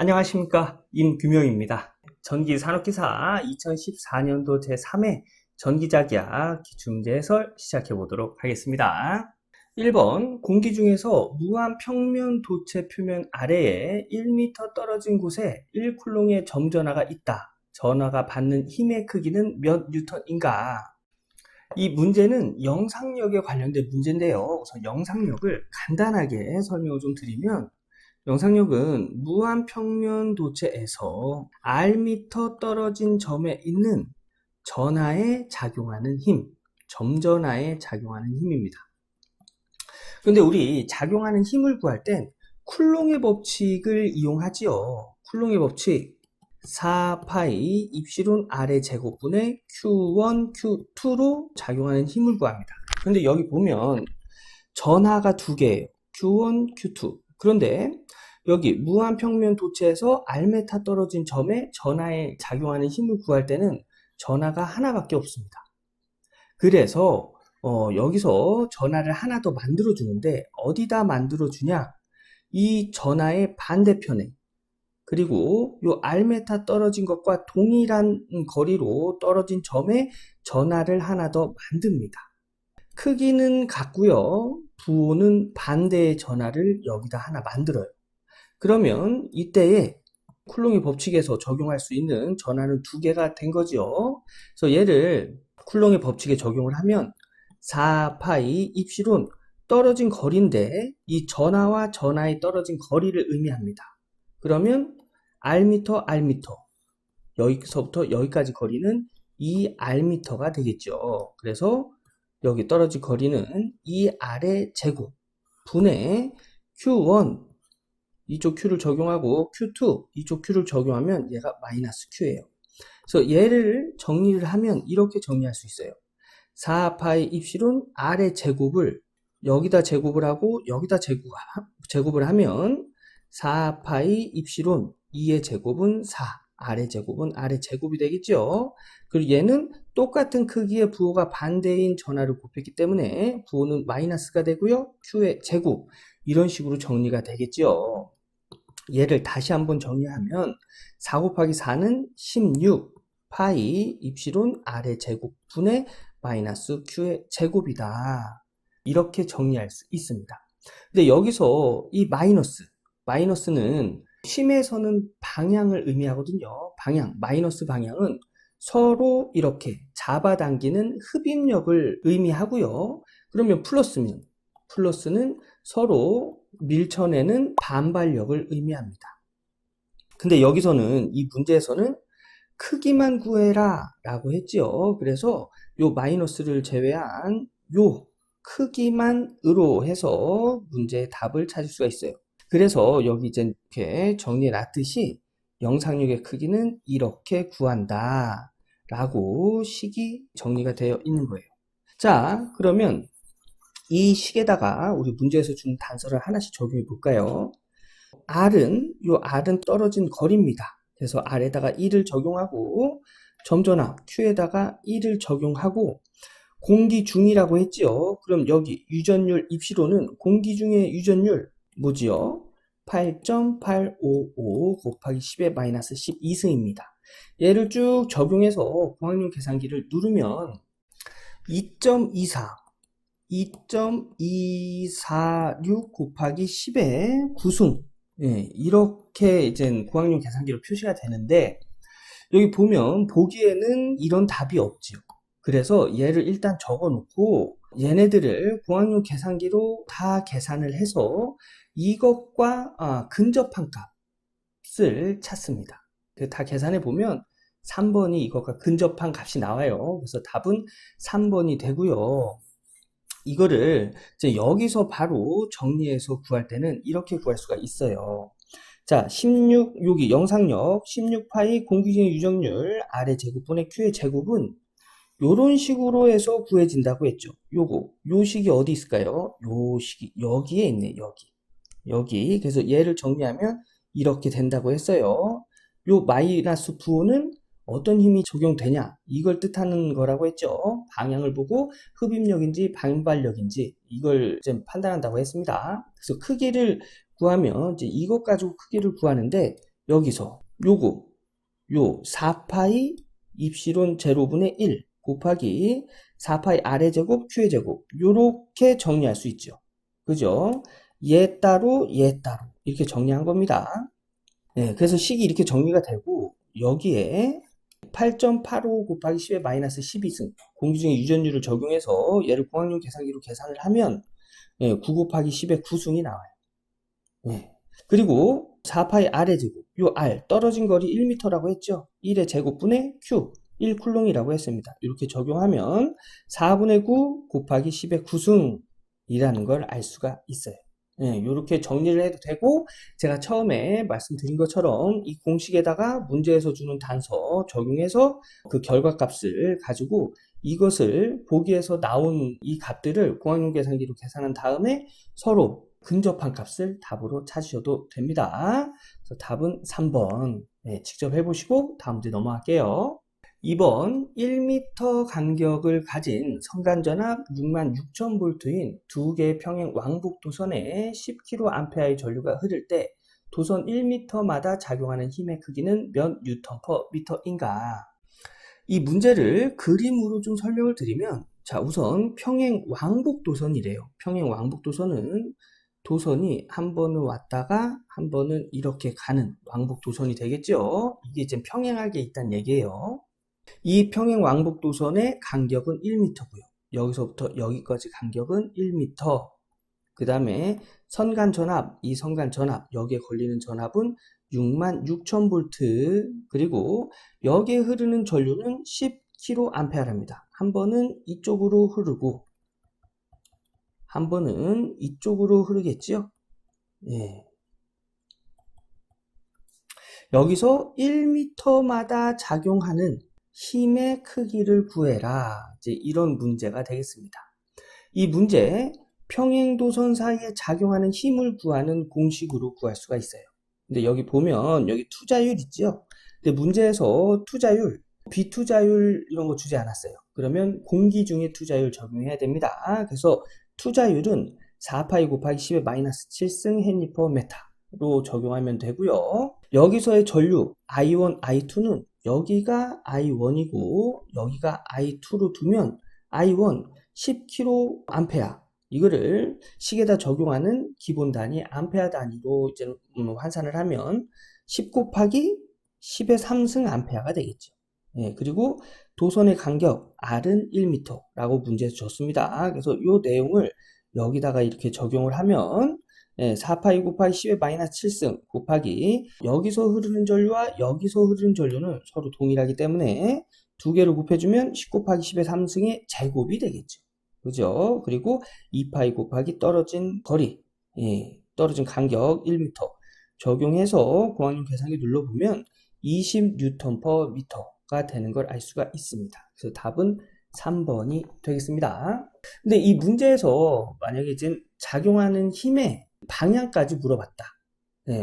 안녕하십니까, 임규명입니다. 전기산업기사 2014년도 제3회 전기자기야 기출문제 해설 시작해 보도록 하겠습니다. 1번, 공기 중에서 무한 평면 도체 표면 아래에 1m 떨어진 곳에 1쿨롱의 점전하가 있다. 전하가 받는 힘의 크기는 몇 뉴턴인가? 이 문제는 영상력에 관련된 문제인데요. 우선 영상력을 간단하게 설명을 좀 드리면, 영상력은 무한 평면 도체에서 R미터 떨어진 점에 있는 전하에 작용하는 힘, 점전하에 작용하는 힘입니다. 그런데 우리 작용하는 힘을 구할 땐 쿨롱의 법칙을 이용하지요. 쿨롱의 법칙 4파이 입실온 R의 제곱분의 Q1, Q2로 작용하는 힘을 구합니다. 그런데 여기 보면 전하가 두 개예요. Q1, Q2. 그런데 여기 무한평면 도체에서 R메타 떨어진 점에 전하에 작용하는 힘을 구할 때는 전하가 하나밖에 없습니다. 그래서 여기서 전하를 하나 더 만들어 주는데 어디다 만들어 주냐? 이 전하의 반대편에, 그리고 요 R메타 떨어진 것과 동일한 거리로 떨어진 점에 전하를 하나 더 만듭니다. 크기는 같고요. 부호는 반대의 전하를 여기다 하나 만들어요. 그러면 이때에 쿨롱의 법칙에서 적용할 수 있는 전하는 두 개가 된 거죠. 그래서 얘를 쿨롱의 법칙에 적용을 하면 4파이 입실온 떨어진 거리인데 이 전하와 전하의 떨어진 거리를 의미합니다. 그러면 R미터, R미터, 여기서부터 여기까지 거리는 2R미터가 되겠죠. 그래서 여기 떨어진 거리는 2R의 제곱 분의 Q1, 이쪽 Q를 적용하고 Q2, 이쪽 Q를 적용하면 얘가 마이너스 Q예요. 그래서 얘를 정리를 하면 이렇게 정리할 수 있어요. 4파이 입실온 R의 제곱을 여기다 제곱을 하고 여기다 제곱을 하면 4파이 입실온 2의 제곱은 4, R의 제곱은 R의 제곱이 되겠죠. 그리고 얘는 똑같은 크기의 부호가 반대인 전하를 곱했기 때문에 부호는 마이너스가 되고요. Q의 제곱, 이런 식으로 정리가 되겠죠. 얘를 다시 한번 정리하면 4 곱하기 4는 16 파이 입실온 R의 제곱분의 마이너스 Q의 제곱이다. 이렇게 정리할 수 있습니다. 근데 여기서 이 마이너스는 심에서는 방향을 의미하거든요. 방향, 마이너스 방향은 서로 이렇게 잡아당기는 흡입력을 의미하고요. 그러면 플러스는 서로 밀쳐내는 반발력을 의미합니다. 근데 여기서는 이 문제에서는 크기만 구해라 라고 했지요. 그래서 요 마이너스를 제외한 요 크기만으로 해서 문제의 답을 찾을 수가 있어요. 그래서 여기 이제 이렇게 정리해 놨듯이 영상력의 크기는 이렇게 구한다 라고 식이 정리가 되어 있는 거예요. 자, 그러면 이 식에다가 우리 문제에서 준 단서를 하나씩 적용해 볼까요? R은 떨어진 거리입니다. 그래서 R에다가 1을 적용하고 점전하 Q에다가 1을 적용하고 공기 중이라고 했지요. 그럼 여기 유전율 입시로는 공기 중의 유전율 뭐지요? 8.855 곱하기 10의 마이너스 12승입니다. 얘를 쭉 적용해서 고학년 계산기를 누르면 2.26 곱하기 10의 9승, 이렇게 이제 고학년 계산기로 표시가 되는데, 여기 보면 보기에는 이런 답이 없지요. 그래서 얘를 일단 적어 놓고 얘네들을 고학년 계산기로 다 계산을 해서 이것과 근접한 값을 찾습니다. 다 계산해 보면 3번이 이것과 근접한 값이 나와요. 그래서 답은 3번이 되고요. 이거를 이제 여기서 바로 정리해서 구할 때는 이렇게 구할 수가 있어요. 자, 16, 여기 영상력 16파이 공기중의 유정률 R의 제곱분의 Q의 제곱은 요런 식으로 해서 구해진다고 했죠. 요 식이 어디 있을까요? 요 식이 여기에 있네, 여기. 그래서 얘를 정리하면 이렇게 된다고 했어요. 요 마이너스 부호는 어떤 힘이 적용되냐, 이걸 뜻하는 거라고 했죠. 방향을 보고 흡입력인지 반발력인지 이걸 이제 판단한다고 했습니다. 그래서 크기를 구하면 이제 이것 가지고 크기를 구하는데, 여기서 요 4파이 입실온 제로분의 1 곱하기 4파이 R의 제곱 Q의 제곱 요렇게 정리할 수 있죠. 그죠? 얘 따로 이렇게 정리한 겁니다. 네, 그래서 식이 이렇게 정리가 되고 여기에 8.85 곱하기 10의 마이너스 12승 공기중의 유전율을 적용해서 얘를 공학용 계산기로 계산을 하면 9 곱하기 10의 9승이 나와요. 네. 그리고 4파이 R의 제곱 요 R 떨어진 거리 1m라고 했죠. 1의 제곱분의 Q 1쿨롱이라고 했습니다. 이렇게 적용하면 4분의 9 곱하기 10의 9승이라는 걸 알 수가 있어요. 이렇게 정리를 해도 되고 제가 처음에 말씀드린 것처럼 이 공식에다가 문제에서 주는 단서 적용해서 그 결과값을 가지고 이것을 보기에서 나온 이 값들을 공학용 계산기로 계산한 다음에 서로 근접한 값을 답으로 찾으셔도 됩니다. 그래서 답은 3번 직접 해보시고 다음 문제 넘어갈게요. 2번 1m 간격을 가진 선간전압 66,000V인 두 개의 평행 왕복 도선에 10kA의 전류가 흐를 때 도선 1m마다 작용하는 힘의 크기는 몇 Nm/m인가? 이 문제를 그림으로 좀 설명을 드리면 자 우선 평행 왕복 도선이래요. 평행 왕복 도선은 도선이 한 번은 왔다가 한 번은 이렇게 가는 왕복 도선이 되겠죠. 이게 지금 평행하게 있다는 얘기예요. 이 평행 왕복 도선의 간격은 1m고요. 여기서부터 여기까지 간격은 1m. 그 다음에 선간 전압, 이 선간 전압, 여기에 걸리는 전압은 66,000V. 그리고 여기에 흐르는 전류는 10kA입니다. 한 번은 이쪽으로 흐르고 한 번은 이쪽으로 흐르겠지요. 예. 여기서 1m마다 작용하는 힘의 크기를 구해라. 이제 이런 문제가 되겠습니다. 이 문제 평행도선 사이에 작용하는 힘을 구하는 공식으로 구할 수가 있어요. 근데 여기 보면 여기 투자율 있죠? 근데 문제에서 투자율, 비투자율 이런 거 주지 않았어요. 그러면 공기중의 투자율 적용해야 됩니다. 그래서 투자율은 4파이 곱하기 10의 마이너스 7승 헨리/메타로 적용하면 되고요. 여기서의 전류 I1, I2는 여기가 I1이고 여기가 I2로 두면 I1 10kA 이거를 식에다 적용하는 기본 단위 암페어 단위로 이제 환산을 하면 10 곱하기 10의 3승 암페어가 되겠죠. 예, 그리고 도선의 간격 R은 1m라고 문제에서 줬습니다. 그래서 이 내용을 여기다가 이렇게 적용을 하면 4파이 곱하기 10의 마이너스 7승 곱하기 여기서 흐르는 전류와 여기서 흐르는 전류는 서로 동일하기 때문에 두 개를 곱해주면 10 곱하기 10의 3승의 제곱이 되겠죠. 그죠? 그리고 2파이 곱하기 떨어진 거리, 떨어진 간격 1m 적용해서 공학용 계산기 눌러보면 20Nm/m가 되는 걸 알 수가 있습니다. 그래서 답은 3번이 되겠습니다. 근데 이 문제에서 만약에 지금 작용하는 힘의 방향까지 물어봤다.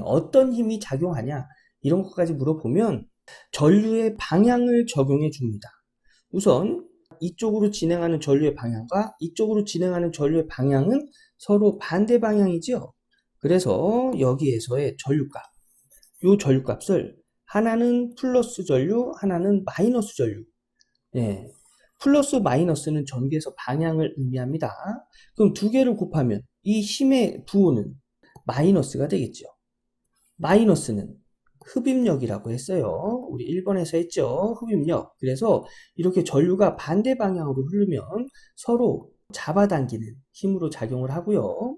어떤 힘이 작용하냐 이런 것까지 물어보면 전류의 방향을 적용해 줍니다. 우선 이쪽으로 진행하는 전류의 방향과 이쪽으로 진행하는 전류의 방향은 서로 반대 방향이죠. 그래서 여기에서의 전류값, 이 전류값을 하나는 플러스 전류, 하나는 마이너스 전류. 플러스 마이너스는 전기에서 방향을 의미합니다. 그럼 두 개를 곱하면 이 힘의 부호는 마이너스가 되겠죠. 마이너스는 흡입력이라고 했어요. 우리 1번에서 했죠. 흡입력. 그래서 이렇게 전류가 반대 방향으로 흐르면 서로 잡아당기는 힘으로 작용을 하고요.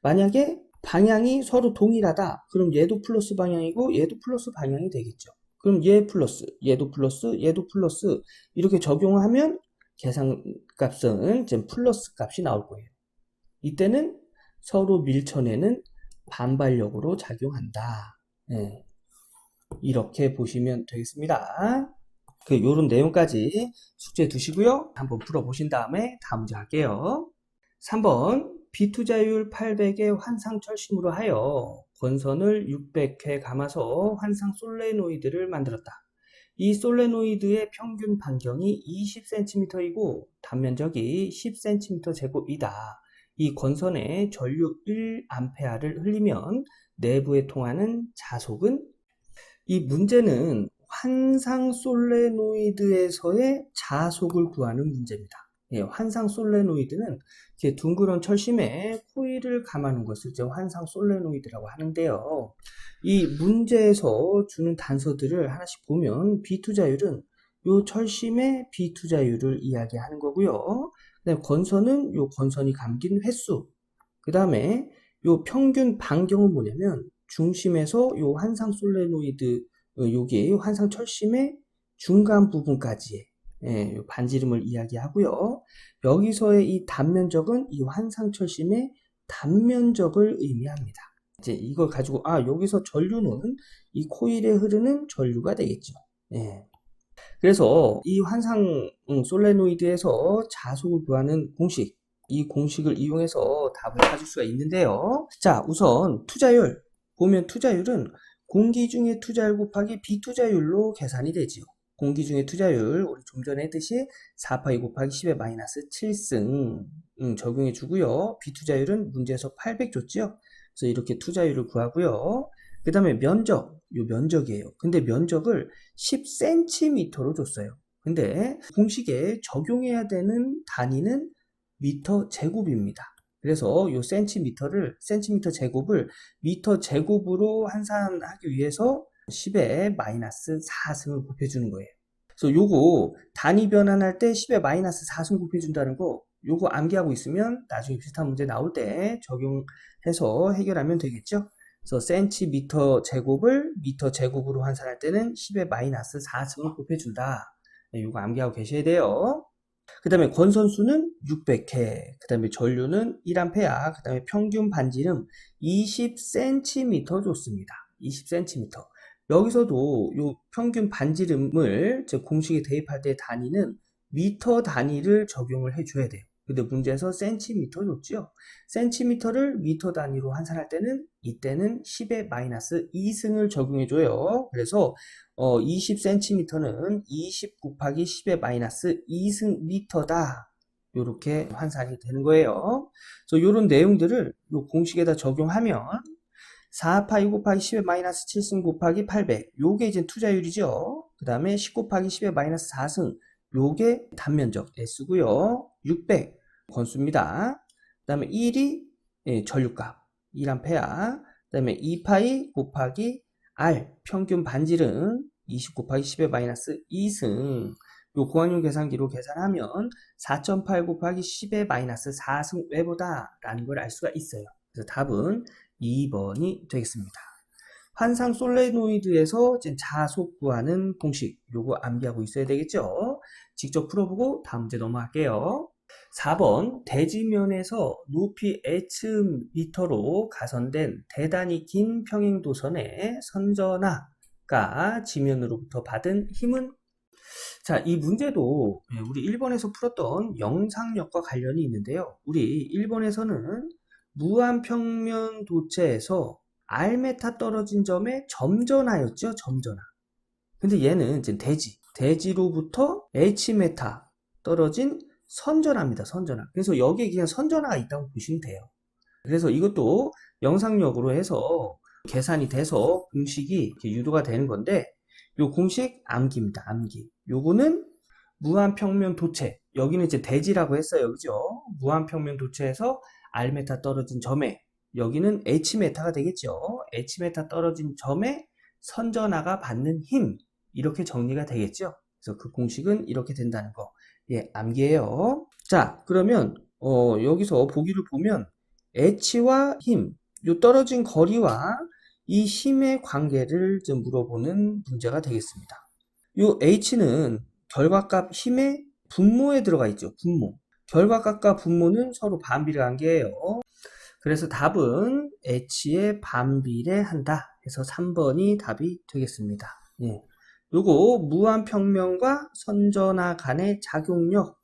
만약에 방향이 서로 동일하다. 그럼 얘도 플러스 방향이고 얘도 플러스 방향이 되겠죠. 그럼 얘 플러스, 얘도 플러스, 얘도 플러스 이렇게 적용하면 계산값은 지금 플러스 값이 나올 거예요. 이때는 서로 밀쳐내는 반발력으로 작용한다. 이렇게 보시면 되겠습니다. 요런 내용까지 숙제해 두시고요. 한번 풀어보신 다음에 다음 문제 할게요. 3번 비투자율 800의 환상철심으로 하여 권선을 600회 감아서 환상 솔레노이드를 만들었다. 이 솔레노이드의 평균 반경이 20cm이고 단면적이 10cm 제곱이다. 이 권선에 전류 1A를 흘리면 내부에 통하는 자속은 이 문제는 환상 솔레노이드에서의 자속을 구하는 문제입니다. 예, 환상 솔레노이드는 이렇게 둥그런 철심에 코일을 감아놓은 것을 이제 환상 솔레노이드라고 하는데요. 이 문제에서 주는 단서들을 하나씩 보면 비투자율은 요 철심의 비투자율을 이야기하는 거고요. 그다음에 건선은 요 건선이 감긴 횟수. 그 다음에 요 평균 반경은 뭐냐면 중심에서 요 환상 솔레노이드 여기 환상 철심의 중간 부분까지의 예, 요 반지름을 이야기하고요. 여기서의 이 단면적은 이 환상 철심의 단면적을 의미합니다. 이제 이걸 가지고 여기서 전류는 이 코일에 흐르는 전류가 되겠죠. 예. 그래서 이 환상 솔레노이드에서 자속을 구하는 공식, 이 공식을 이용해서 답을 찾을 수가 있는데요. 자, 우선 투자율. 보면 투자율은 공기 중의 투자율 곱하기 비투자율로 계산이 되지요. 공기 중의 투자율, 우리 좀 전에 했듯이 4파이 곱하기 10의 마이너스 7승 적용해 주고요. 비투자율은 문제에서 800 줬죠. 그래서 이렇게 투자율을 구하고요. 그 다음에 면적, 요 면적이에요. 근데 면적을 10cm로 줬어요. 근데 공식에 적용해야 되는 단위는 미터 제곱입니다. 그래서 요 센티미터 제곱을 미터 제곱으로 환산하기 위해서 10의 마이너스 4승을 곱해주는 거예요. 그래서 요거 단위 변환할 때 10의 마이너스 4승 곱해준다는 거 요거 암기하고 있으면 나중에 비슷한 문제 나올 때 적용해서 해결하면 되겠죠. 그래서 센티미터 제곱을 미터 제곱으로 환산할 때는 10의 마이너스 4승을 곱해준다. 네, 요거 암기하고 계셔야 돼요. 그 다음에 건선수는 600회, 그 다음에 전류는 1A, 그 다음에 평균 반지름 20cm 줬습니다. 20cm. 여기서도 요 평균 반지름을 공식에 대입할 때 단위는 미터 단위를 적용을 해줘야 돼요. 근데 문제에서 센티미터 줬죠. 센티미터를 미터 단위로 환산할 때는 이때는 10의 마이너스 2승을 적용해줘요. 그래서 20cm는 20 곱하기 10의 마이너스 2승 미터다. 이렇게 환산이 되는 거예요. 그래서 이런 내용들을 요 공식에다 적용하면 4파이 곱하기 10의 마이너스 7승 곱하기 800. 요게 이제 투자율이죠. 그 다음에 10 곱하기 10의 마이너스 4승. 요게 단면적 S고요. 600 건수입니다. 그 다음에 1이 전류값 1A. 그 다음에 2파이 곱하기 R 평균 반지름 20 곱하기 10의 마이너스 2승. 요 고학용 계산기로 계산하면 4.8 곱하기 10의 마이너스 4승 외보다 라는 걸 알 수가 있어요. 그래서 답은 2번이 되겠습니다. 환상 솔레노이드에서 자속 구하는 공식 요거 암기하고 있어야 되겠죠. 직접 풀어보고 다음 문제 넘어갈게요. 4번 대지면에서 높이 Hm로 가선된 대단히 긴 평행도선의 선전하가 지면으로부터 받은 힘은? 자, 이 문제도 우리 1번에서 풀었던 영상력과 관련이 있는데요. 우리 1번에서는 무한평면 도체에서 R메타 떨어진 점에 점전하였죠. 점전하. 근데 얘는 이제 대지로부터 H메타 떨어진 선전하입니다. 선전하. 그래서 여기에 그냥 선전하가 있다고 보시면 돼요. 그래서 이것도 영상력으로 해서 계산이 돼서 공식이 이렇게 유도가 되는 건데 요 공식 암기입니다. 암기. 요거는 무한평면 도체. 여기는 이제 대지라고 했어요. 그죠? 무한평면 도체에서 R메타 떨어진 점에 여기는 H메타가 되겠죠. H메타 떨어진 점에 선전하가 받는 힘. 이렇게 정리가 되겠죠. 그래서 그 공식은 이렇게 된다는 거. 예, 암기해요. 자, 그러면 여기서 보기를 보면 H와 힘, 요 떨어진 거리와 이 힘의 관계를 좀 물어보는 문제가 되겠습니다. 요 H는 결과값 힘의 분모에 들어가 있죠. 분모. 결과값과 분모는 서로 반비례관계예요. 그래서 답은 H에 반비례한다 해서 3번이 답이 되겠습니다. 예. 요거 무한평면과 선전하 간의 작용력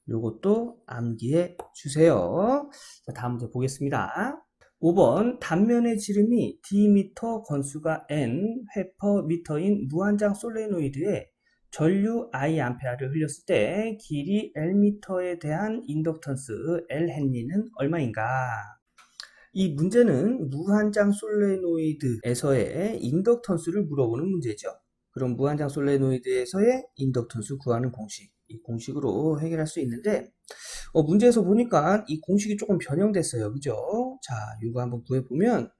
요것도 암기해 주세요. 자, 다음 문제 보겠습니다. 5번 단면의 지름이 D미터 건수가 N 회/m 인 무한장 솔레노이드에 전류 I아를 흘렸을 때 길이 L미터에 대한 인덕턴스 L헨리는 얼마인가? 이 문제는 무한장 솔레노이드에서의 인덕턴스를 물어보는 문제죠. 그럼 무한장 솔레노이드에서의 인덕턴스 구하는 공식, 이 공식으로 해결할 수 있는데 문제에서 보니까 이 공식이 조금 변형됐어요. 그죠? 자, 이거 한번 구해보면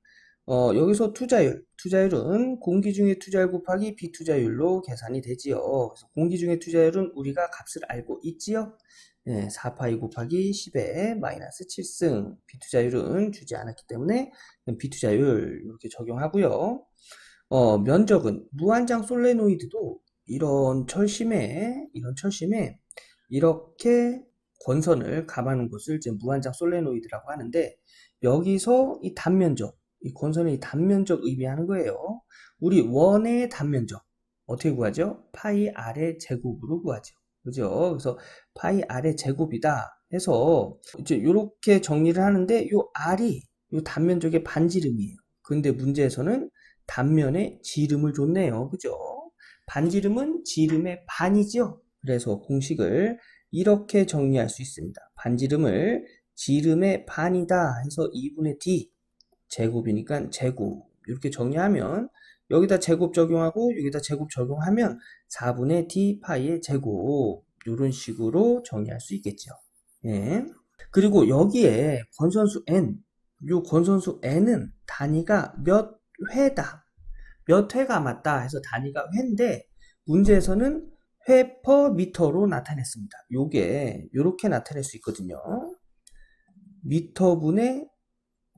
여기서 투자율은 공기중의 투자율 곱하기 비투자율로 계산이 되지요. 그래서 공기중의 투자율은 우리가 값을 알고 있지요. 네, 4파이 곱하기 10의 마이너스 7승. 비투자율은 주지 않았기 때문에 비투자율 이렇게 적용하고요. 면적은 무한장 솔레노이드도 이런 철심에 이렇게 권선을 감아놓은 것을 이제 무한장 솔레노이드라고 하는데, 여기서 이 단면적, 이 권선의 이 단면적 의미하는 거예요. 우리 원의 단면적 어떻게 구하죠? 파이 r의 제곱으로 구하죠. 그죠? 그래서 파이 r의 제곱이다 해서 이제 이렇게 정리를 하는데, 요 r이 요 단면적의 반지름이에요. 근데 문제에서는 단면에 지름을 줬네요. 그죠? 반지름은 지름의 반이죠. 그래서 공식을 이렇게 정리할 수 있습니다. 반지름을 지름의 반이다 해서 2분의 d 제곱이니까 제곱 이렇게 정리하면, 여기다 제곱 적용하고 여기다 제곱 적용하면 4분의 d 파이의 제곱, 이런 식으로 정리할 수 있겠죠. 예. 그리고 여기에 권선수 n, 요 권선수 n은 단위가 몇 회다, 몇 회가 맞다 해서 단위가 회인데, 문제에서는 회 퍼 미터로 나타냈습니다. 요게 요렇게 나타낼 수 있거든요. 미터분의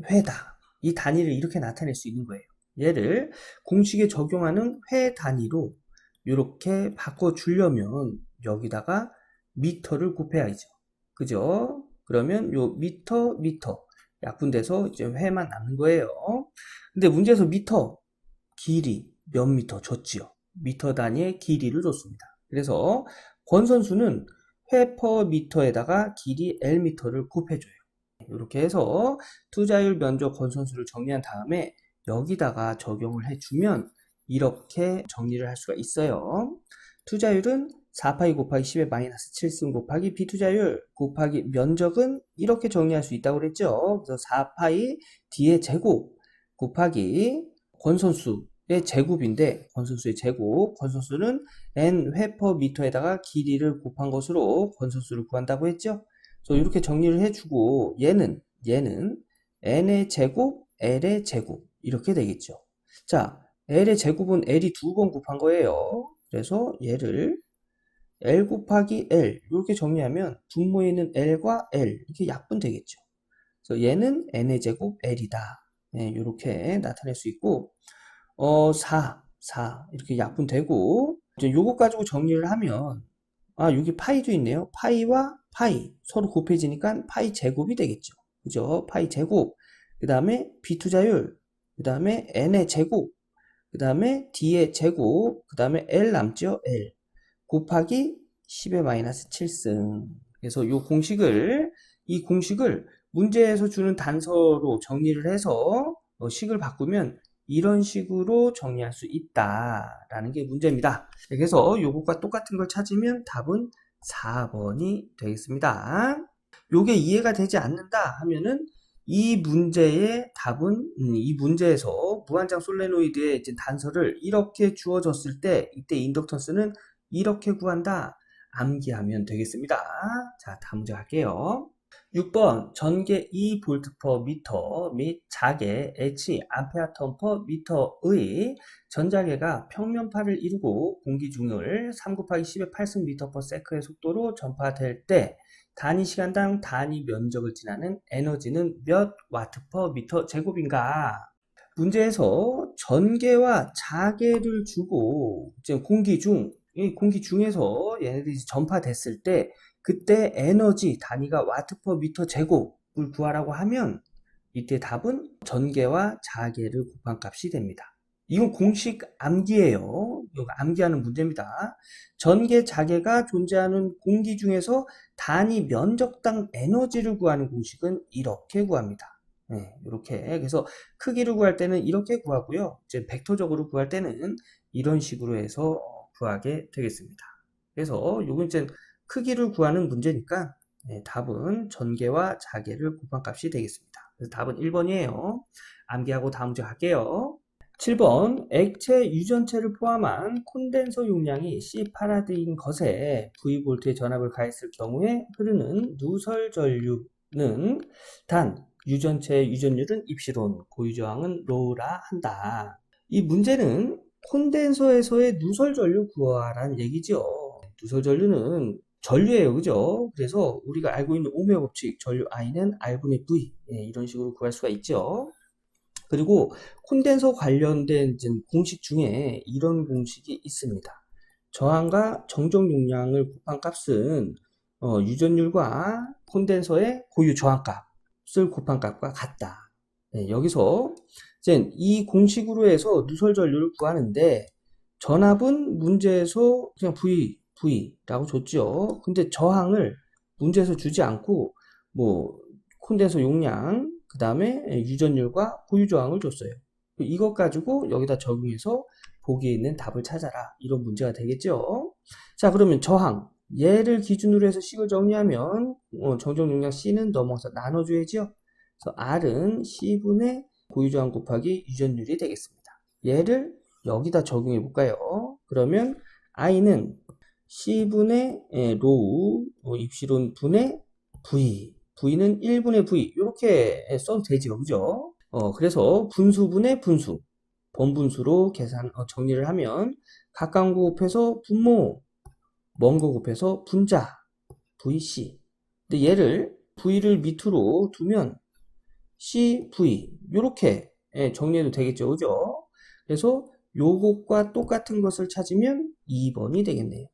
회다, 이 단위를 이렇게 나타낼 수 있는 거예요. 얘를 공식에 적용하는 회 단위로 이렇게 바꿔주려면 여기다가 미터를 곱해야죠. 그죠? 그러면 요 미터 약분돼서 이제 회만 남는 거예요. 근데 문제에서 미터 길이 몇 미터 줬지요. 미터 단위의 길이를 줬습니다. 그래서 권선수는 회 퍼 미터에다가 길이 L미터를 곱해줘요. 이렇게 해서 투자율, 면적, 권선수를 정리한 다음에 여기다가 적용을 해주면 이렇게 정리를 할 수가 있어요. 투자율은 4파이 곱하기 10의 마이너스 7승 곱하기 비투자율 곱하기 면적은 이렇게 정리할 수 있다고 그랬죠. 그래서 4파이 d의 제곱 곱하기 권선수의 제곱인데, 권선수의 제곱, 권선수는 n 회 퍼 미터에다가 길이를 곱한 것으로 권선수를 구한다고 했죠. 그래서 이렇게 정리를 해주고, 얘는 n의 제곱, l의 제곱 이렇게 되겠죠. 자, l의 제곱은 l이 두 번 곱한 거예요. 그래서 얘를 l 곱하기 l 이렇게 정리하면 분모에 있는 l과 l 이렇게 약분되겠죠. 그래서 얘는 n의 제곱 l이다. 네, 이렇게 나타낼 수 있고, 4 이렇게 약분되고, 이제 요거 가지고 정리를 하면, 여기 파이도 있네요. 파이와 파이 서로 곱해지니까 파이 제곱이 되겠죠. 그죠? 파이 제곱, 그 다음에 비투자율, 그 다음에 n의 제곱, 그 다음에 d의 제곱, 그 다음에 l 남죠? l 곱하기 10의 마이너스 7승. 그래서 이 공식을 문제에서 주는 단서로 정리를 해서 식을 바꾸면 이런 식으로 정리할 수 있다라는 게 문제입니다. 그래서 요것과 똑같은 걸 찾으면 답은 4번이 되겠습니다. 요게 이해가 되지 않는다 하면은 이 문제의 답은 이 문제에서 무한장 솔레노이드의 이제 단서를 이렇게 주어졌을 때 이때 인덕턴스는 이렇게 구한다, 암기하면 되겠습니다. 자, 다음 문제 갈게요. 6번 전개 2V per 미터 및 자개 H 암페어 턴 per 미터의 전자계가 평면파를 이루고 공기 중을 3 곱하기 10의 8승 미터 per sec의 속도로 전파될 때 단위 시간당 단위 면적을 지나는 에너지는 몇 와트 per 미터 제곱인가? 문제에서 전개와 자개를 주고 지금 이 공기 중에서 얘네들이 전파됐을 때 그때 에너지 단위가 와트 퍼 미터 제곱을 구하라고 하면 이때 답은 전개와 자개를 곱한 값이 됩니다. 이건 공식 암기예요. 이거 암기하는 문제입니다. 전개, 자개가 존재하는 공기 중에서 단위 면적당 에너지를 구하는 공식은 이렇게 구합니다. 네, 이렇게. 그래서 크기를 구할 때는 이렇게 구하고요. 이제 벡터적으로 구할 때는 이런 식으로 해서 구하게 되겠습니다. 그래서 요건 이제 크기를 구하는 문제니까 답은 전개와 자개를 곱한 값이 되겠습니다. 그래서 답은 1번이에요. 암기하고 다음 문제 갈게요. 7번 액체 유전체를 포함한 콘덴서 용량이 C파라드인 것에 V볼트의 전압을 가했을 경우에 흐르는 누설 전류는 단 유전체의 유전율은 입시론, 고유저항은 로우라 한다. 이 문제는 콘덴서에서의 누설 전류 구하라는 얘기죠. 누설 전류는 전류예요, 그죠? 그래서 우리가 알고 있는 오음의 법칙, 전류 I는 R분의 V, 이런 식으로 구할 수가 있죠. 그리고 콘덴서 관련된 공식 중에 이런 공식이 있습니다. 저항과 정적 용량을 곱한 값은 유전율과 콘덴서의 고유 저항값을 곱한 값과 같다. 여기서 이제 이 공식으로 해서 누설 전류를 구하는데 전압은 문제에서 그냥 V라고 줬죠. 근데 저항을 문제에서 주지 않고 뭐 콘덴서 용량 그 다음에 유전율과 고유저항을 줬어요. 이것 가지고 여기다 적용해서 보기에 있는 답을 찾아라. 이런 문제가 되겠죠. 자, 그러면 저항. 얘를 기준으로 해서 식을 정리하면 정적 용량 C는 넘어서 나눠줘야죠. 그래서 R은 C분의 고유저항 곱하기 유전율이 되겠습니다. 얘를 여기다 적용해 볼까요? 그러면 I는 C분의 로우 입시론 분의 V. V는 1분의 V 이렇게 써도 되죠, 그죠? 그래서 분수분의 분수, 번분수로 정리를 하면 가까운 거 곱해서 분모, 먼 거 곱해서 분자, VC. 근데 얘를 V를 밑으로 두면 CV 이렇게 정리해도 되겠죠, 그죠? 그래서 요것과 똑같은 것을 찾으면 2번이 되겠네요.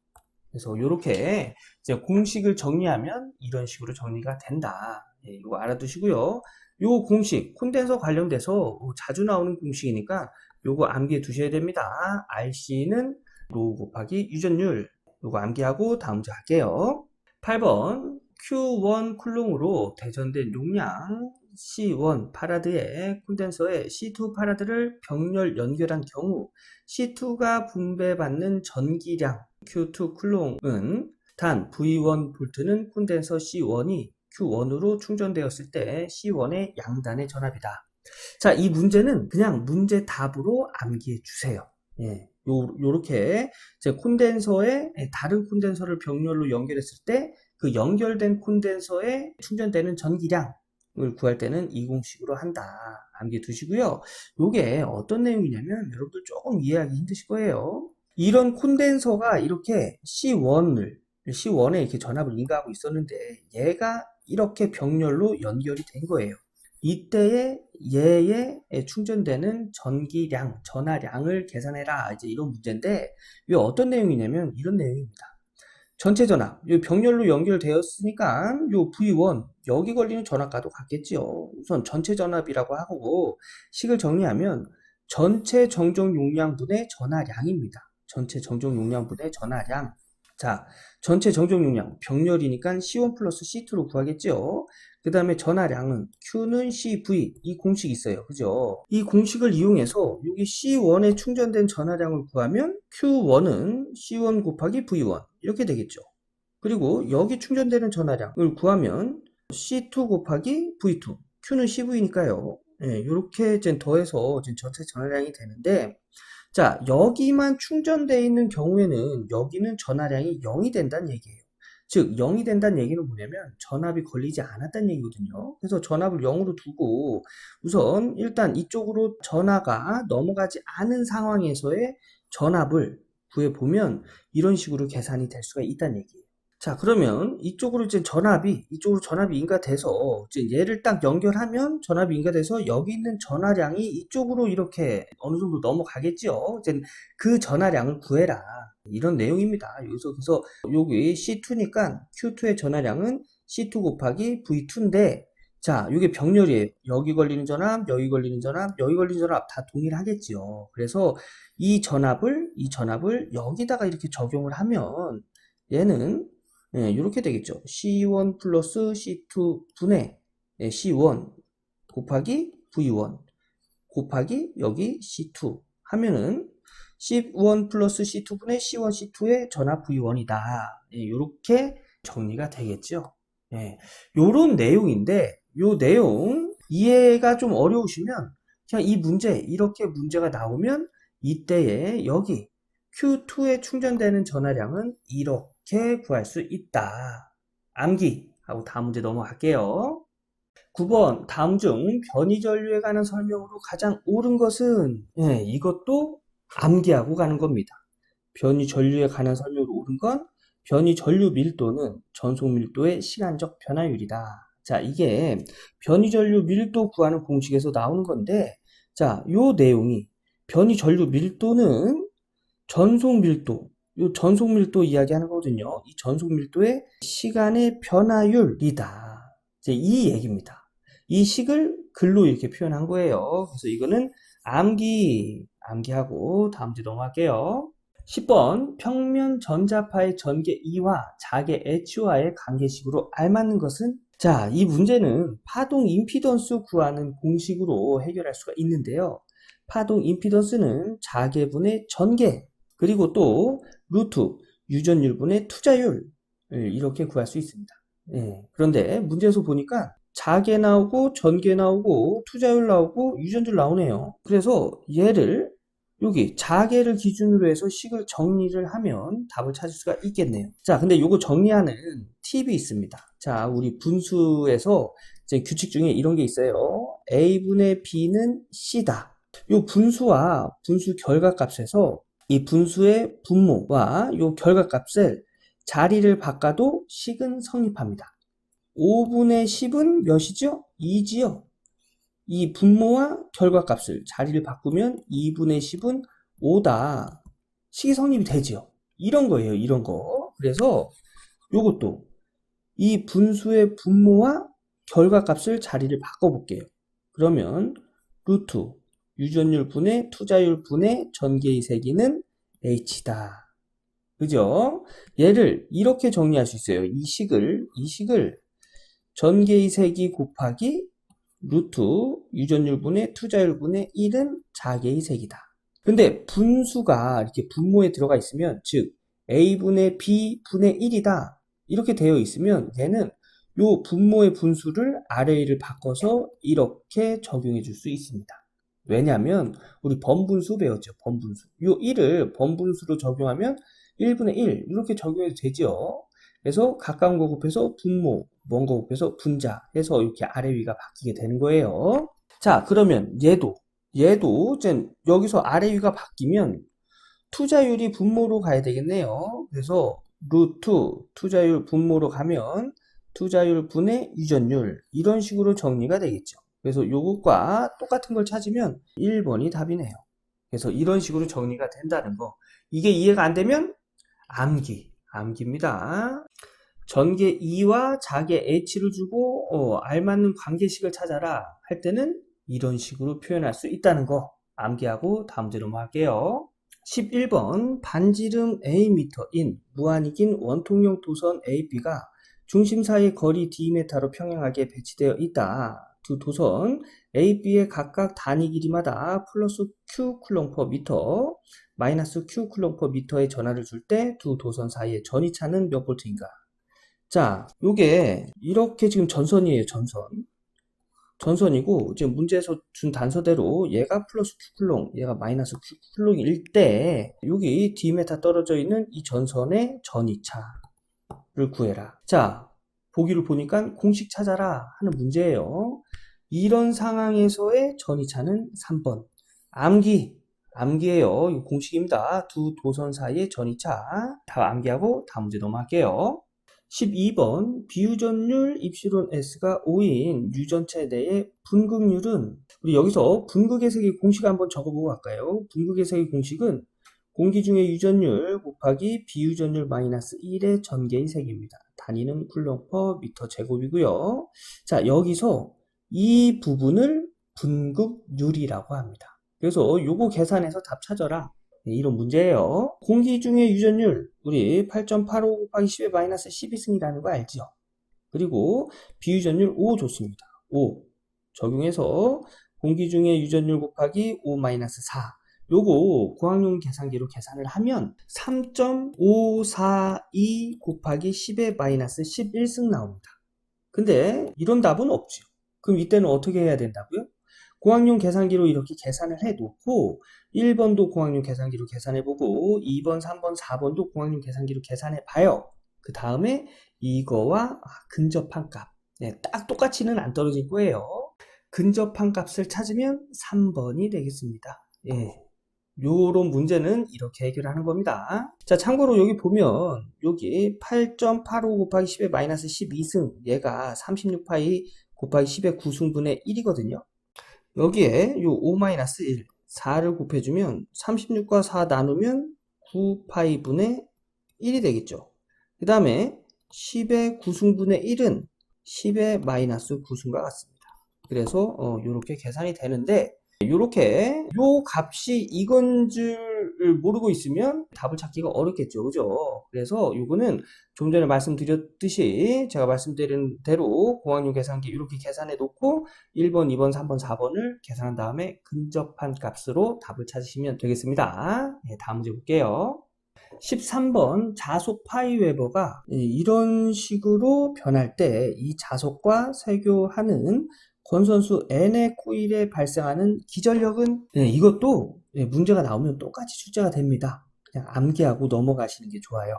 그래서 이렇게 이제 공식을 정리하면 이런 식으로 정리가 된다. 이거 알아두시고요. 요 공식 콘덴서 관련돼서 자주 나오는 공식이니까 요거 암기해 두셔야 됩니다. RC는 로우 곱하기 유전율. 요거 암기하고 다음 문제 할게요. 8번 Q1 쿨롱으로 대전된 용량 C1 파라드에 콘덴서에 C2 파라드를 병렬 연결한 경우 C2가 분배받는 전기량 Q2 쿨롱은 단 V1 볼트는 콘덴서 C1이 Q1으로 충전되었을 때 C1의 양단의 전압이다. 자, 이 문제는 그냥 문제 답으로 암기해 주세요. 요렇게 이제 콘덴서에 다른 콘덴서를 병렬로 연결했을 때 그 연결된 콘덴서에 충전되는 전기량을 구할 때는 이 공식으로 한다. 암기해 두시고요. 요게 어떤 내용이냐면 여러분들 조금 이해하기 힘드실 거예요. 이런 콘덴서가 이렇게 C1에 이렇게 전압을 인가하고 있었는데 얘가 이렇게 병렬로 연결이 된 거예요. 이때에 얘에 충전되는 전기량, 전하량을 계산해라. 이제 이런 문제인데 이게 어떤 내용이냐면 이런 내용입니다. 전체 전압, 이 병렬로 연결되었으니까 요 V1 여기 걸리는 전압과도 같겠지요. 우선 전체 전압이라고 하고 식을 정리하면 전체 정적 용량분의 전하량입니다. 전체 정적 용량분의 전하량. 자, 전체 정적 용량 병렬이니까 C1 플러스 C2로 구하겠죠. 그 다음에 전하량은 Q는 CV 이 공식이 있어요. 그죠? 이 공식을 이용해서 여기 C1에 충전된 전하량을 구하면 Q1은 C1 곱하기 V1 이렇게 되겠죠. 그리고 여기 충전되는 전하량을 구하면 C2 곱하기 V2 Q는 CV니까요. 이렇게 더해서 전체 전하량이 되는데 자, 여기만 충전되어 있는 경우에는 여기는 전하량이 0이 된다는 얘기예요. 즉 0이 된다는 얘기는 뭐냐면 전압이 걸리지 않았다는 얘기거든요. 그래서 전압을 0으로 두고 우선 일단 이쪽으로 전하가 넘어가지 않은 상황에서의 전압을 구해보면 이런 식으로 계산이 될 수가 있다는 얘기예요. 자, 그러면 이쪽으로 전압이 인가돼서 얘를 딱 연결하면 전압이 인가돼서 여기 있는 전하량이 이쪽으로 이렇게 어느 정도 넘어가겠죠. 그 전하량을 구해라. 이런 내용입니다. 여기서 그래서 여기 C2니까 Q2의 전하량은 C2 곱하기 V2인데 자, 이게 병렬이에요. 여기 걸리는 전압, 여기 걸리는 전압, 여기 걸리는 전압 다 동일하겠죠. 그래서 이 전압을 여기다가 이렇게 적용을 하면 얘는 이렇게 되겠죠. C1 플러스 C2 분의 C1 곱하기 V1 곱하기 여기 C2 하면은 C1 플러스 C2 분의 C1 C2의 전압 V1이다. 이렇게 정리가 되겠죠. 요런 내용인데 요 내용 이해가 좀 어려우시면 그냥 이 문제, 이렇게 문제가 나오면 이때에 여기 Q2에 충전되는 전하량은 이렇게 구할 수 있다. 암기하고 다음 문제 넘어갈게요. 9번 다음 중 변이전류에 관한 설명으로 가장 옳은 것은 이것도 암기하고 가는 겁니다. 변이전류에 관한 설명으로 옳은 건 변이전류 밀도는 전속 밀도의 시간적 변화율이다. 자, 이게 변이전류 밀도 구하는 공식에서 나오는 건데, 자, 요 내용이 변이전류 밀도는 전속 밀도, 요 전속 밀도 이야기하는 거거든요. 이 전속 밀도의 시간의 변화율이다. 이제 이 얘기입니다. 이 식을 글로 이렇게 표현한 거예요. 그래서 이거는 암기하고 다음 주 넘어갈게요. 10번 평면 전자파의 전개 E와 자개 H와의 관계식으로 알맞는 것은? 자, 이 문제는 파동 임피던스 구하는 공식으로 해결할 수가 있는데요. 파동 임피던스는 자개분의 전개, 그리고 또 루트 유전율분의 투자율 이렇게 구할 수 있습니다. 그런데 문제에서 보니까 자개 나오고 전개 나오고 투자율 나오고 유전율 나오네요. 그래서 얘를 여기 자개를 기준으로 해서 식을 정리를 하면 답을 찾을 수가 있겠네요. 자, 근데 요거 정리하는 팁이 있습니다. 자, 우리 분수에서 이제 규칙 중에 이런 게 있어요. A분의 B는 C다. 요 분수와 분수 결과값에서 이 분수의 분모와 요 결과값을 자리를 바꿔도 식은 성립합니다. 5분의 10은 몇이죠? 2지요. 이 분모와 결과값을 자리를 바꾸면 2분의 10은 5다. 식이 성립이 되죠. 이런 거예요. 이런 거. 그래서 요것도 이 분수의 분모와 결과값을 자리를 바꿔볼게요. 그러면 루트 유전율 분의 투자율 분의 전개의 세기는 H다. 그죠? 얘를 이렇게 정리할 수 있어요. 이 식을 전개의 세기 곱하기 루트 유전율 분의 투자율 분의 1은 자개의 세기다. 근데 분수가 이렇게 분모에 들어가 있으면, 즉 A분의 B분의 1이다. 이렇게 되어 있으면 얘는 요 분모의 분수를 RA를 바꿔서 이렇게 적용해 줄 수 있습니다. 왜냐하면 우리 번분수 배웠죠. 번분수. 요 1을 번분수로 적용하면 1분의 1 이렇게 적용해도 되죠. 그래서 가까운 거 곱해서 분모, 먼 거 곱해서 분자 해서 이렇게 아래 위가 바뀌게 되는 거예요. 자, 그러면 얘도 이제 여기서 아래 위가 바뀌면 투자율이 분모로 가야 되겠네요. 그래서 루트 투자율 분모로 가면 투자율 분의 유전율 이런 식으로 정리가 되겠죠. 그래서 요것과 똑같은 걸 찾으면 1번이 답이네요. 그래서 이런 식으로 정리가 된다는 거. 이게 이해가 안 되면 암기입니다. 전개 E와 자개 H를 주고 알맞는 관계식을 찾아라 할 때는 이런 식으로 표현할 수 있다는 거 암기하고 다음 문제 넘어갈게요. 11번 반지름 Am인 무한이긴 원통형 도선 AB가 중심 사이 거리 Dm로 평행하게 배치되어 있다. 두 도선 AB의 각각 단위 길이마다 플러스 Q 쿨롱 퍼 미터, 마이너스 Q 쿨롱 퍼 미터의 전하를 줄 때 두 도선 사이의 전위차는 몇 볼트인가? 자, 요게 이렇게 지금 전선이에요. 전선이고 지금 문제에서 준 단서대로 얘가 플러스 Q쿨롱, 얘가 마이너스 Q쿨롱일 때 여기 D메타 떨어져 있는 이 전선의 전위차를 구해라. 자, 보기를 보니까 공식 찾아라 하는 문제예요. 이런 상황에서의 전위차는 3번. 암기예요. 이 공식입니다. 두 도선 사이의 전위차. 다 암기하고 다음 문제 넘어갈게요. 12번 비유전율 입시론 S가 5인 유전체 내의 분극률은, 우리 여기서 분극의 세기 공식 한번 적어보고 갈까요? 분극의 세기 공식은 공기 중의 유전율 곱하기 비유전율 마이너스 1의 전개의 세기입니다. 단위는 쿨롱 퍼 미터 제곱이고요. 자, 여기서 이 부분을 분극률이라고 합니다. 그래서 요거 계산해서 답 찾아라. 이런 문제예요. 공기 중의 유전율 우리 8.85 곱하기 10의 마이너스 12승이라는 거 알죠? 그리고 비유전율 5 줬습니다. 5 적용해서 공기 중의 유전율 곱하기 5 마이너스 4 요거 고학년 계산기로 계산을 하면 3.542 곱하기 10의 마이너스 11승 나옵니다. 근데 이런 답은 없죠. 그럼 이때는 어떻게 해야 된다고요? 공학용 계산기로 이렇게 계산을 해놓고 1번도 공학용 계산기로 계산해보고 2번, 3번, 4번도 공학용 계산기로 계산해봐요. 그 다음에 이거와 근접한 값, 네, 딱 똑같이는 안 떨어질 거예요. 근접한 값을 찾으면 3번이 되겠습니다. 예. 요런 문제는 이렇게 해결하는 겁니다. 자, 참고로 여기 보면 여기 8.85 곱하기 10의 마이너스 12승, 얘가 36파이 곱하기 10의 9승분의 1이거든요. 여기에 요 5-1, 4를 곱해주면 36과 4 나누면 9파이 분의 1이 되겠죠. 그 다음에 10의 9승분의 1은 10의 마이너스 9승과 같습니다. 그래서 요렇게 계산이 되는데, 요렇게 요 값이 이건 줄을 모르고 있으면 답을 찾기가 어렵겠죠. 그죠? 그래서 요거는 좀 전에 말씀드렸듯이 제가 말씀드린 대로 공학용 계산기 이렇게 계산해 놓고 1번, 2번, 3번, 4번을 계산한 다음에 근접한 값으로 답을 찾으시면 되겠습니다. 네, 다음 문제 볼게요. 13번 자속 파이웨버가 이런 식으로 변할 때 이 자속과 세교하는 권선수 n의 코일에 발생하는 기전력은 이것도 문제가 나오면 똑같이 출제가 됩니다. 그냥 암기하고 넘어가시는 게 좋아요.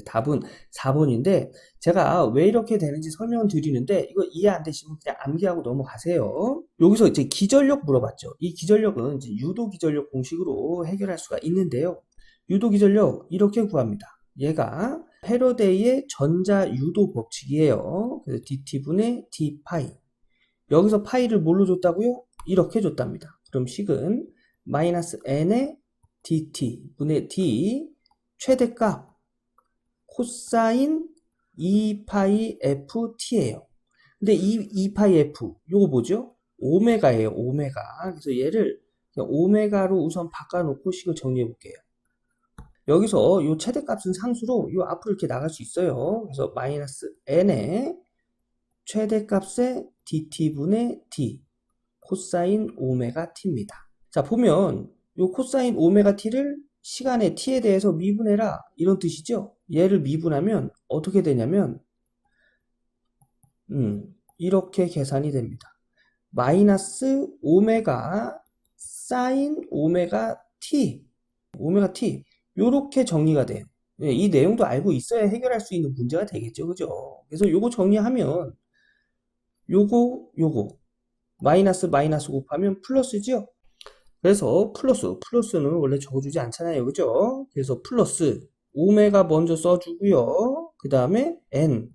답은 4번인데 제가 왜 이렇게 되는지 설명을 드리는데 이거 이해 안 되시면 그냥 암기하고 넘어가세요. 여기서 이제 기전력 물어봤죠. 이 기전력은 이제 유도 기전력 공식으로 해결할 수가 있는데요. 유도 기전력 이렇게 구합니다. 얘가 패러데이의 전자 유도 법칙이에요. 그래서 dt분의 d파이. 여기서 파이를 뭘로 줬다고요? 이렇게 줬답니다. 그럼 식은 마이너스 n의 dt분의 d 최대값 코사인 2파이 ft예요. 근데 이 2파이 f 요거 뭐죠? 오메가예요. 오메가. 그래서 얘를 오메가로 우선 바꿔놓고 식을 정리해 볼게요. 여기서 요 최대값은 상수로 요 앞으로 이렇게 나갈 수 있어요. 그래서 마이너스 n의 최대값의 dt분의 d 코사인 오메가 t입니다. 자, 보면 요 코사인 오메가 t를 시간의 t에 대해서 미분해라 이런 뜻이죠. 얘를 미분하면 어떻게 되냐면 이렇게 계산이 됩니다. 마이너스 오메가 사인 오메가 t 요렇게 정리가 돼요. 이 내용도 알고 있어야 해결할 수 있는 문제가 되겠죠. 그죠? 그래서 요거 정리하면 요거 마이너스 곱하면 플러스죠. 그래서 플러스는 원래 적어주지 않잖아요. 그죠? 그래서 플러스 오메가 먼저 써주고요. 그 다음에 n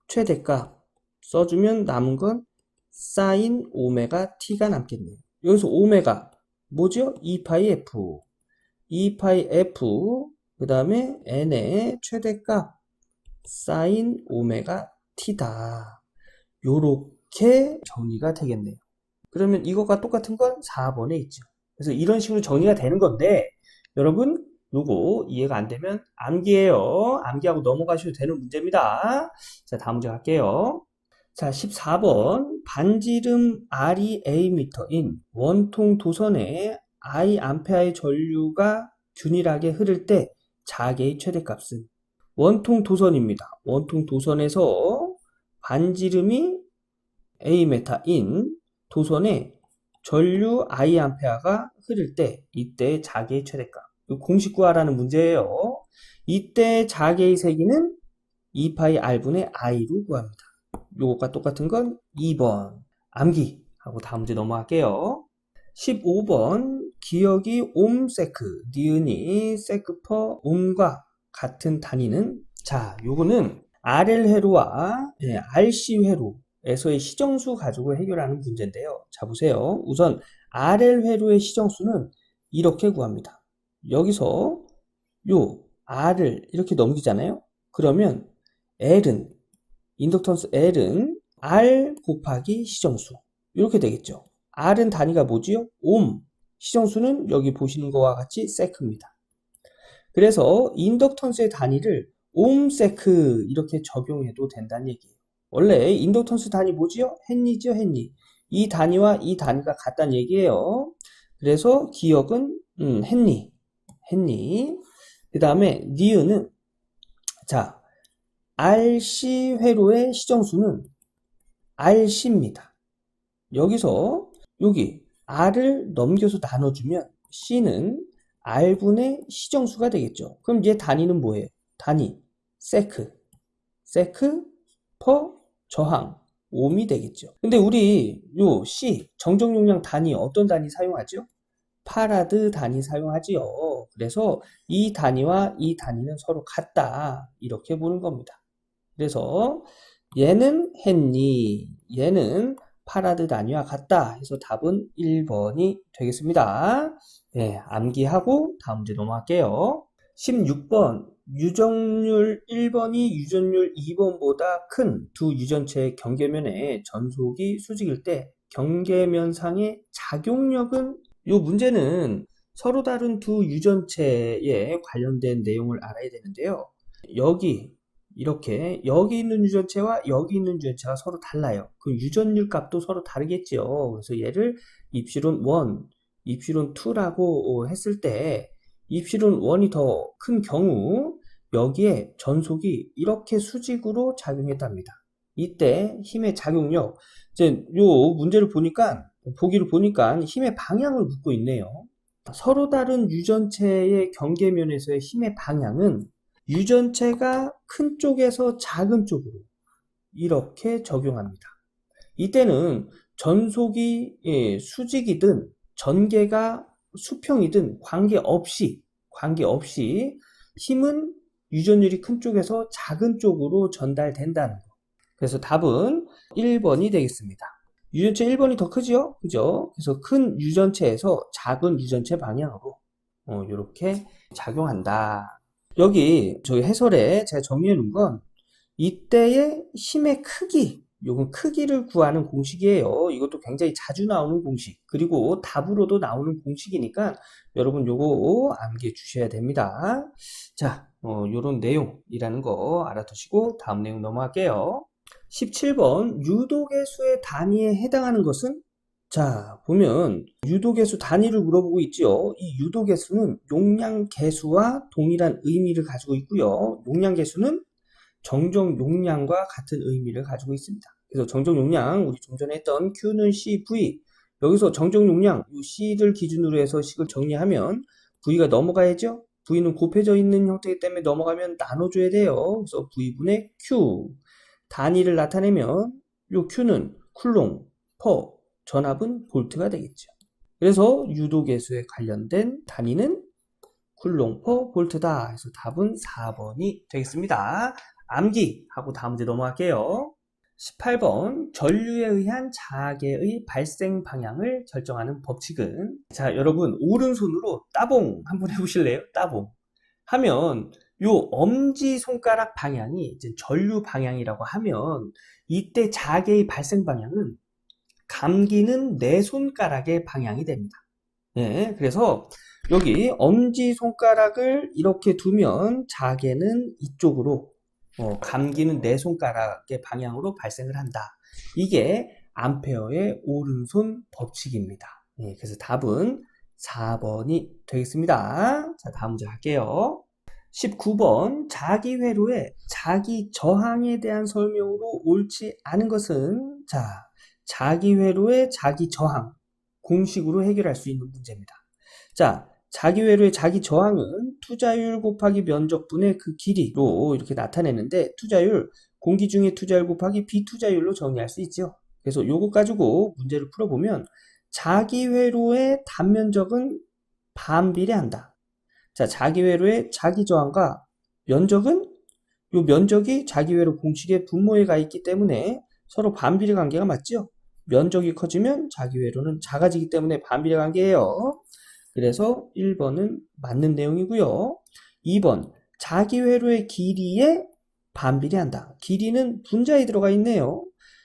최대값 써주면 남은 건 사인 오메가 t가 남겠네요. 여기서 오메가 뭐죠? 2파이 f 2파이 f 그 다음에 n의 최대값 사인 오메가 t다. 요렇게 정리가 되겠네요. 그러면 이것과 똑같은 건 4번에 있죠. 그래서 이런 식으로 정리가 되는 건데 여러분 요거 이해가 안 되면 암기해요. 암기하고 넘어가셔도 되는 문제입니다. 자, 다음 문제 갈게요. 자, 14번 반지름 R이 Am인 원통 도선에 I 암페어의 전류가 균일하게 흐를 때 자개의 최대값은 원통 도선입니다. 원통 도선에서 반지름이 A메타인 도선에 전류 I 암페어가 흐를 때 이때 자개의 최대값. 공식 구하라는 문제예요. 이때 자개의 세기는 2파이 R분의 I로 구합니다. 요것과 똑같은 건 2번 암기 하고 다음 문제 넘어갈게요. 15번 기억이 옴세크 니은이 세크/퍼 옴과 같은 단위는 자 요거는 RL 회로와 RC 회로에서의 시정수 가지고 해결하는 문제인데요. 자 보세요. 우선 RL 회로의 시정수는 이렇게 구합니다. 여기서 요 R을 이렇게 넘기잖아요. 그러면 L은 인덕턴스 L은 R 곱하기 시정수 이렇게 되겠죠. R은 단위가 뭐지요? 옴. 시정수는 여기 보시는 것과 같이 세크입니다. 그래서 인덕턴스의 단위를 옴세크 이렇게 적용해도 된다는 얘기예요. 원래 인덕턴스 단위 뭐지요? 헨리죠, 헨리. 이 단위와 이 단위가 같다는 얘기예요. 그래서 기억은 헨리. 그 다음에 니은은 자 RC 회로의 시정수는 RC입니다. 여기서 여기 R을 넘겨서 나눠주면 C는 R분의 C정수가 되겠죠. 그럼 얘 단위는 뭐예요? 단위 세크 퍼 저항 옴이 되겠죠. 근데 우리 요 C 정정 용량 단위 어떤 단위 사용하죠? 파라드 단위 사용하지요. 그래서 이 단위와 이 단위는 서로 같다. 이렇게 보는 겁니다. 그래서 얘는 헨리, 얘는 파라드 단위와 같다. 해서 답은 1번이 되겠습니다. 네, 암기하고 다음 문제 넘어갈게요. 16번 유정률 1번이 유전율 2번보다 큰 두 유전체의 경계면에 전속이 수직일 때 경계면상의 작용력은 요 문제는 서로 다른 두 유전체에 관련된 내용을 알아야 되는데요. 여기 이렇게 여기 있는 유전체와 여기 있는 유전체가 서로 달라요. 그 유전율 값도 서로 다르겠죠. 그래서 얘를 입실론 1, 입실론 2라고 했을 때 입실론 1이 더 큰 경우 여기에 전속이 이렇게 수직으로 작용했답니다. 이때 힘의 작용력, 이제 요 문제를 보니까 보기를 보니까 힘의 방향을 묻고 있네요. 서로 다른 유전체의 경계면에서의 힘의 방향은 유전체가 큰 쪽에서 작은 쪽으로 이렇게 적용합니다. 이때는 전속이 수직이든 전개가 수평이든 관계없이 힘은 유전율이 큰 쪽에서 작은 쪽으로 전달된다는 거. 그래서 답은 1번이 되겠습니다. 유전체 1번이 더 크죠? 그죠? 그래서 큰 유전체에서 작은 유전체 방향으로 이렇게 작용한다. 여기 저희 해설에 제가 정리해 놓은 건 이때의 힘의 크기, 요건 크기를 구하는 공식이에요. 이것도 굉장히 자주 나오는 공식. 그리고 답으로도 나오는 공식이니까 여러분 요거 암기해 주셔야 됩니다. 자, 요런 내용이라는 거 알아두시고 다음 내용 넘어갈게요. 17번 유도계수의 단위에 해당하는 것은? 자, 보면 유도계수 단위를 물어보고 있죠. 이 유도계수는 용량계수와 동일한 의미를 가지고 있고요. 용량계수는 정정 용량과 같은 의미를 가지고 있습니다. 그래서 정정 용량, 우리 좀 전에 했던 Q는 C, V. 여기서 정정 용량, 이 C를 기준으로 해서 식을 정리하면 V가 넘어가야죠. V는 곱해져 있는 형태이기 때문에 넘어가면 나눠줘야 돼요. 그래서 V분의 Q. 단위를 나타내면 이 Q는 쿨롱, 퍼, 전압은 볼트가 되겠죠. 그래서 유도계수에 관련된 단위는 쿨롱 퍼 볼트다. 그래서 답은 4번이 되겠습니다. 암기하고 다음 문제 넘어갈게요. 18번 전류에 의한 자개의 발생 방향을 결정하는 법칙은? 자, 여러분 오른손으로 따봉 한번 해보실래요? 따봉 하면 요 엄지손가락 방향이 이제 전류 방향이라고 하면 이때 자개의 발생 방향은 감기는 내 손가락의 방향이 됩니다. 네, 그래서 여기 엄지손가락을 이렇게 두면 자개는 이쪽으로 감기는 내 손가락의 방향으로 발생을 한다. 이게 암페어의 오른손 법칙입니다. 네, 그래서 답은 4번이 되겠습니다. 자, 다음 문제 할게요. 19번 자기 회로의 자기 저항에 대한 설명으로 옳지 않은 것은? 자, 자기 회로의 자기 저항 공식으로 해결할 수 있는 문제입니다. 자, 자기 회로의 자기 저항은 투자율 곱하기 면적분의 그 길이로 이렇게 나타내는데 투자율, 공기 중의 투자율 곱하기 비투자율로 정리할 수 있죠. 그래서 요거 가지고 문제를 풀어보면 자기 회로의 단면적은 반비례한다. 자, 자기 회로의 자기 저항과 면적은 요 면적이 자기 회로 공식의 분모에 가 있기 때문에 서로 반비례 관계가 맞죠? 면적이 커지면 자기 회로는 작아지기 때문에 반비례 관계예요. 그래서 1번은 맞는 내용이고요. 2번 자기 회로의 길이에 반비례한다. 길이는 분자에 들어가 있네요.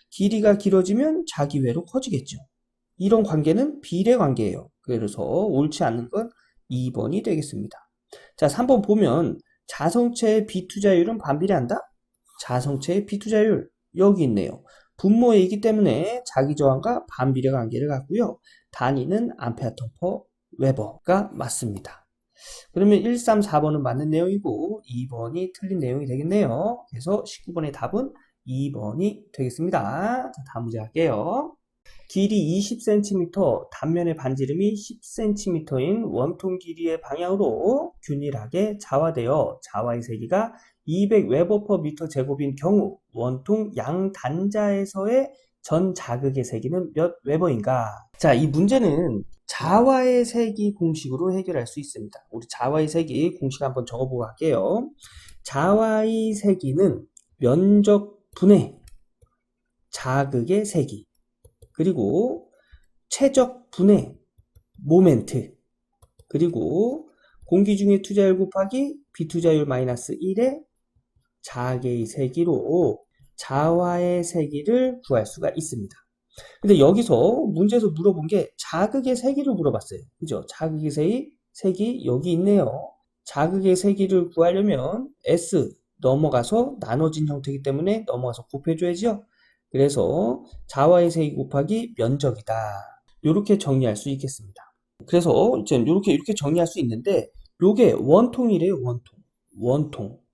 길이가 길어지면 자기 회로 커지겠죠. 이런 관계는 비례 관계예요. 그래서 옳지 않는 건 2번이 되겠습니다. 자, 3번 보면 자성체의 비투자율은 반비례한다? 자성체의 비투자율 여기 있네요. 분모에 있기 때문에 자기 저항과 반비례 관계를 갖고요. 단위는 암페어톤 퍼 웨버가 맞습니다. 그러면 1, 3, 4번은 맞는 내용이고 2번이 틀린 내용이 되겠네요. 그래서 19번의 답은 2번이 되겠습니다. 자, 다음 문제 할게요. 길이 20cm, 단면의 반지름이 10cm인 원통 길이의 방향으로 균일하게 자화되어 자화의 세기가 200웨버/미터 제곱인 경우 원통 양단자에서의 전 자극의 세기는 몇 웨버인가? 자, 이 문제는 자화의 세기 공식으로 해결할 수 있습니다. 우리 자화의 세기 공식 한번 적어보고 할게요. 자화의 세기는 면적 분의 자극의 세기, 그리고 최적 분의 모멘트, 그리고 공기 중의 투자율 곱하기 비투자율 마이너스 1의 자개의 세기로 자화의 세기를 구할 수가 있습니다. 근데 여기서 문제에서 물어본 게 자극의 세기를 물어봤어요. 그죠? 자극의 세기 여기 있네요. 자극의 세기를 구하려면 S 넘어가서 나눠진 형태이기 때문에 넘어가서 곱해줘야죠. 그래서 자화의 세기 곱하기 면적이다. 이렇게 정리할 수 있겠습니다. 그래서 이제 이렇게 정리할 수 있는데 요게 원통이래요.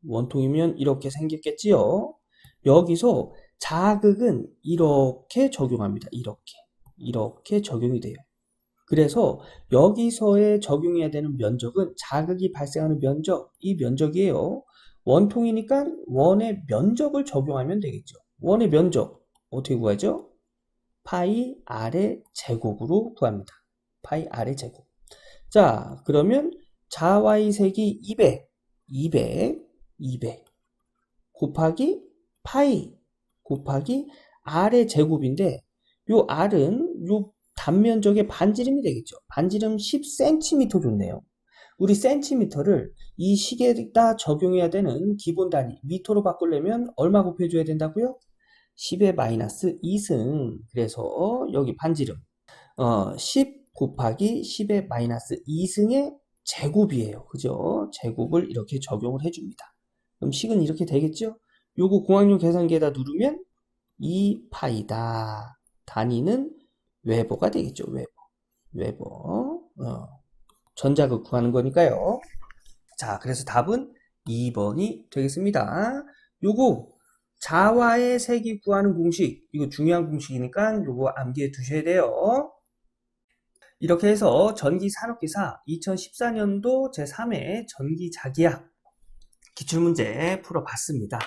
원통이면 이렇게 생겼겠지요. 여기서 자극은 이렇게 적용합니다. 이렇게 적용이 돼요. 그래서 여기서의 적용해야 되는 면적은 자극이 발생하는 면적, 이 면적이에요. 원통이니까 원의 면적을 적용하면 되겠죠. 원의 면적 어떻게 구하죠? 파이 r의 제곱으로 구합니다. 파이 r의 제곱. 자, 그러면 자와의 세기 200 곱하기 파이 곱하기 r의 제곱인데 요 r은 요 단면적의 반지름이 되겠죠. 반지름 10cm 줬네요. 우리 센티미터를 이 식에다 적용해야 되는 기본 단위 미터로 바꾸려면 얼마 곱해줘야 된다고요? 10의 마이너스 2승. 그래서 여기 반지름 10 곱하기 10의 마이너스 2승의 제곱이에요. 그죠? 제곱을 이렇게 적용을 해줍니다. 그럼 식은 이렇게 되겠죠? 요거 공학용 계산기에다 누르면 2파이다. 단위는 웨버가 되겠죠. 웨버. 전자극 구하는 거니까요. 자, 그래서 답은 2번이 되겠습니다. 요거 자화의 세기 구하는 공식, 이거 중요한 공식이니까 요거 암기해 두셔야 돼요. 이렇게 해서 전기산업기사 2014년도 제3회 전기자기학 기출문제 풀어봤습니다.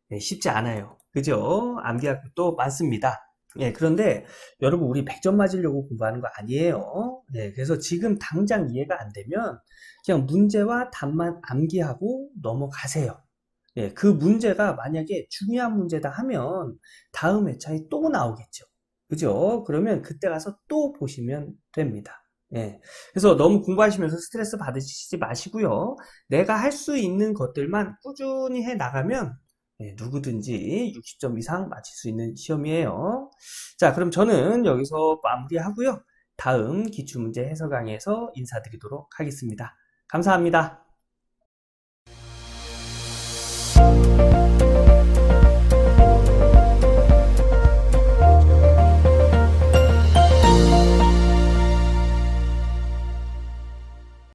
네, 쉽지 않아요. 그죠? 암기할 것도 많습니다. 예, 그런데 여러분 우리 100점 맞으려고 공부하는 거 아니에요. 예, 그래서 지금 당장 이해가 안 되면 그냥 문제와 답만 암기하고 넘어가세요. 예, 그 문제가 만약에 중요한 문제다 하면 다음 회차에 또 나오겠죠. 그죠? 그러면 그때 가서 또 보시면 됩니다. 예, 그래서 너무 공부하시면서 스트레스 받으시지 마시고요. 내가 할 수 있는 것들만 꾸준히 해 나가면 누구든지 60점 이상 맞힐 수 있는 시험이에요. 자, 그럼 저는 여기서 마무리하고요. 다음 기출문제 해설 강의에서 인사드리도록 하겠습니다. 감사합니다.